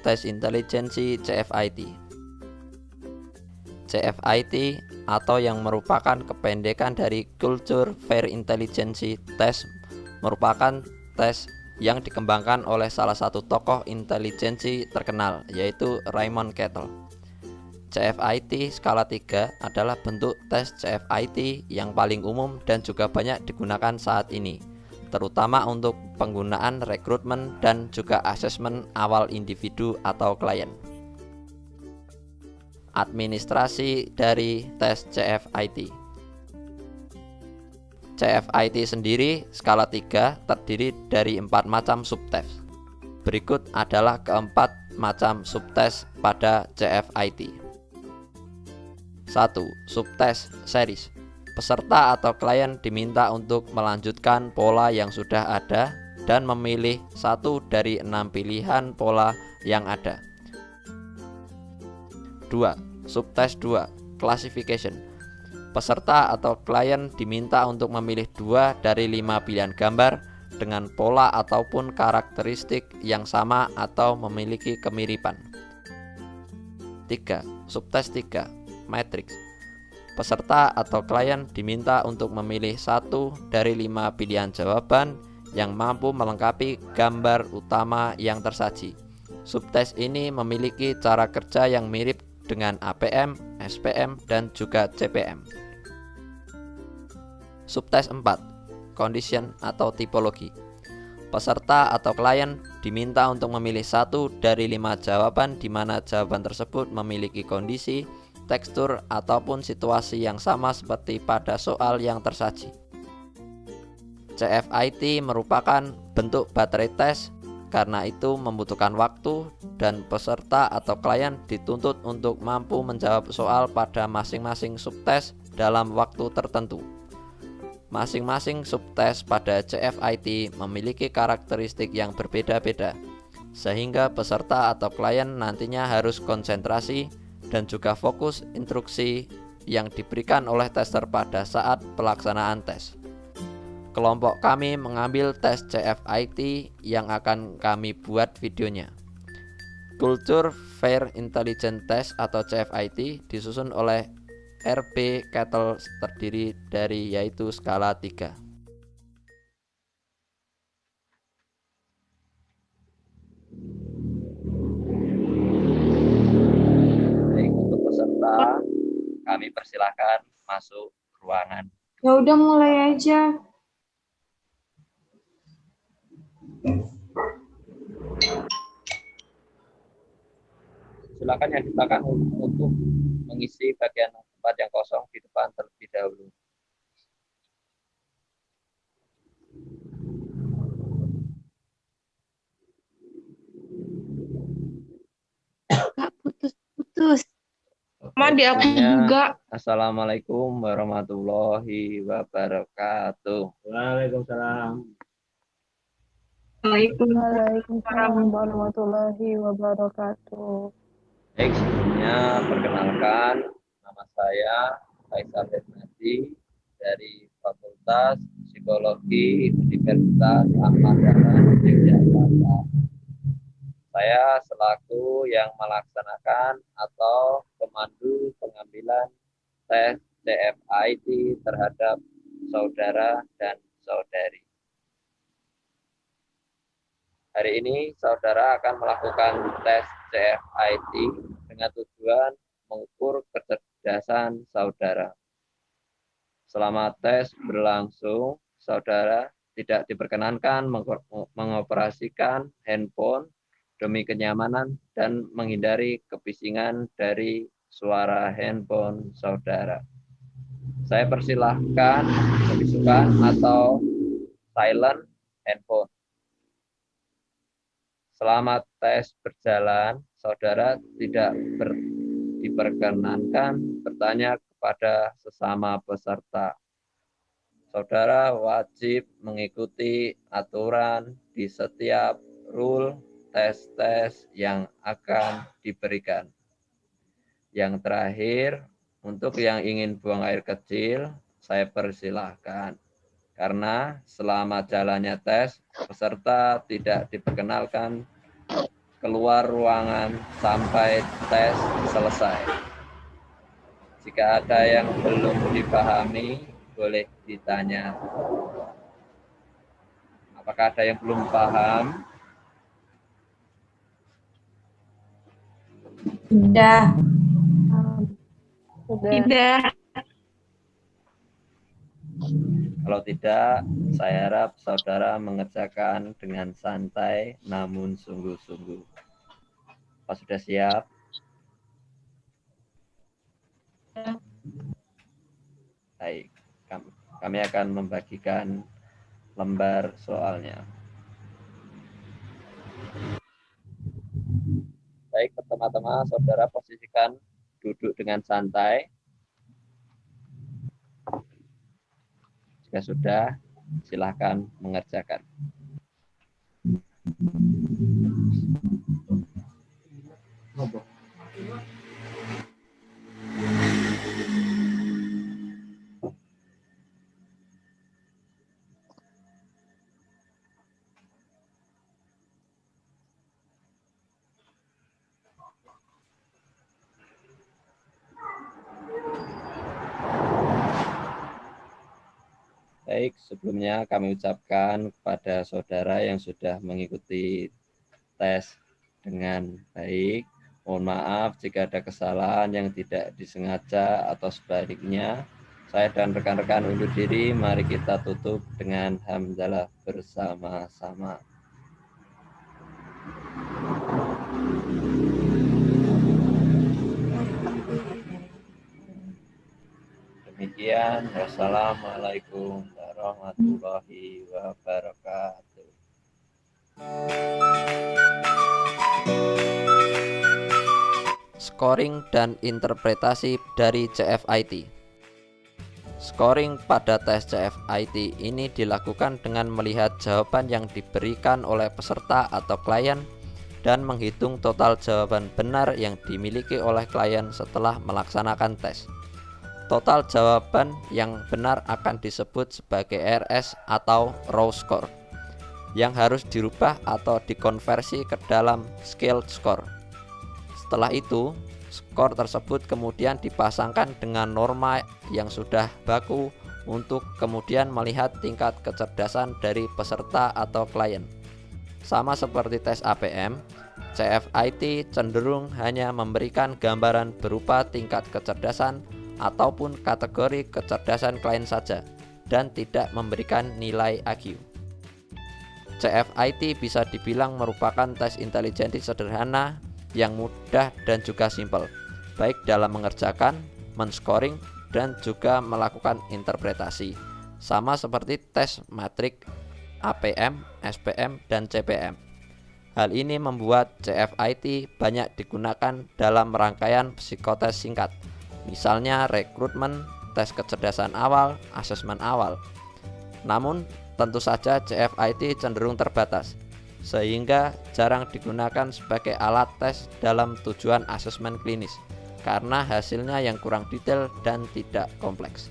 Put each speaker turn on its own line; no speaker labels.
tes intelijensi CFIT. CFIT atau yang merupakan kependekan dari Culture Fair Intelligence Test merupakan tes yang dikembangkan oleh salah satu tokoh intelijensi terkenal, yaitu Raymond Cattell. CFIT skala 3 adalah bentuk tes CFIT yang paling umum dan juga banyak digunakan saat ini, terutama untuk penggunaan rekrutmen dan juga asesmen awal individu atau klien. Administrasi dari tes CFIT. CFIT sendiri skala 3 terdiri dari 4 macam subtes. Berikut adalah keempat macam subtes pada CFIT. 1. Subtes series. Peserta atau klien diminta untuk melanjutkan pola yang sudah ada dan memilih satu dari 6 pilihan pola yang ada. 2. Subtes 2. Classification. Peserta atau klien diminta untuk memilih 2 dari 5 pilihan gambar dengan pola ataupun karakteristik yang sama atau memiliki kemiripan. 3. Subtes 3. Matrix. Peserta atau klien diminta untuk memilih 1 dari 5 pilihan jawaban yang mampu melengkapi gambar utama yang tersaji. Subtes ini memiliki cara kerja yang mirip dengan APM, SPM, dan juga CPM. Subtes 4. Condition atau tipologi. Peserta atau klien diminta untuk memilih 1 dari 5 jawaban di mana jawaban tersebut memiliki kondisi, tekstur, ataupun situasi yang sama seperti pada soal yang tersaji. CFIT merupakan bentuk baterai tes, karena itu membutuhkan waktu dan peserta atau klien dituntut untuk mampu menjawab soal pada masing-masing subtes dalam waktu tertentu. Masing-masing subtes pada CFIT memiliki karakteristik yang berbeda-beda, sehingga peserta atau klien nantinya harus konsentrasi dan juga fokus instruksi yang diberikan oleh tester pada saat pelaksanaan tes. Kelompok kami mengambil tes CFIT yang akan kami buat videonya. Culture Fair Intelligence Test atau CFIT disusun oleh RB Cattell, terdiri dari yaitu skala 3. Baik, untuk peserta kami persilahkan masuk ruangan.
Ya udah mulai aja.
Silakan yang disilakan untuk mengisi bagian tempat yang kosong di depan terlebih dahulu.
Kak, putus-putus.
Ma
di aku juga.
Assalamualaikum warahmatullahi wabarakatuh.
Waalaikumsalam.
Waalaikumsalam.
Warahmatullahi wabarakatuh.
Baik, sebelumnya perkenalkan, nama saya Faisal Hernadi dari Fakultas Psikologi Universitas Ahmad Yani Yogyakarta. Saya selaku yang melaksanakan atau pemandu pengambilan tes CFIT terhadap saudara dan saudari. Hari ini saudara akan melakukan tes CFIT dengan tujuan mengukur kecerdasan saudara. Selama tes berlangsung, saudara tidak diperkenankan mengoperasikan handphone demi kenyamanan dan menghindari kebisingan dari suara handphone saudara. Saya persilahkan membisukan atau silent handphone. Selama tes berjalan, saudara tidak diperkenankan bertanya kepada sesama peserta. Saudara wajib mengikuti aturan di setiap rule tes-tes yang akan diberikan. Yang terakhir, untuk yang ingin buang air kecil, saya persilahkan. Karena selama jalannya tes, peserta tidak diperkenalkan keluar ruangan sampai tes selesai. Jika ada yang belum dipahami, boleh ditanya. Apakah ada yang belum paham?
Sudah.
Sudah.
Tidak.
Kalau tidak, saya harap saudara mengerjakan dengan santai namun sungguh-sungguh. Apa sudah siap? Baik, kami akan membagikan lembar soalnya. Baik, pertama-tama saudara posisikan duduk dengan santai. Jika sudah, silahkan mengerjakan. Baik, sebelumnya kami ucapkan kepada saudara yang sudah mengikuti tes dengan baik. Mohon maaf jika ada kesalahan yang tidak disengaja atau sebaliknya. Saya dan rekan-rekan undur diri, mari kita tutup dengan hamdalah bersama-sama. Demikian, wassalamualaikum warahmatullahi wabarakatuh. Scoring dan interpretasi dari CFIT. Scoring pada tes CFIT ini dilakukan dengan melihat jawaban yang diberikan oleh peserta atau klien dan menghitung total jawaban benar yang dimiliki oleh klien setelah melaksanakan tes. Total jawaban yang benar akan disebut sebagai RS atau raw score yang harus dirubah atau dikonversi ke dalam scaled score. Setelah itu, skor tersebut kemudian dipasangkan dengan norma yang sudah baku untuk kemudian melihat tingkat kecerdasan dari peserta atau klien. Sama seperti tes APM, CFIT cenderung hanya memberikan gambaran berupa tingkat kecerdasan ataupun kategori kecerdasan klien saja dan tidak memberikan nilai IQ. CFIT bisa dibilang merupakan tes intelijensi sederhana yang mudah dan juga simpel, baik dalam mengerjakan, men-scoring, dan juga melakukan interpretasi. Sama seperti tes matrik APM, SPM, dan CPM. Hal ini membuat CFIT banyak digunakan dalam rangkaian psikotes singkat, misalnya rekrutmen, tes kecerdasan awal, asesmen awal. Namun, tentu saja CFIT cenderung terbatas, sehingga jarang digunakan sebagai alat tes dalam tujuan asesmen klinis, karena hasilnya yang kurang detail dan tidak kompleks.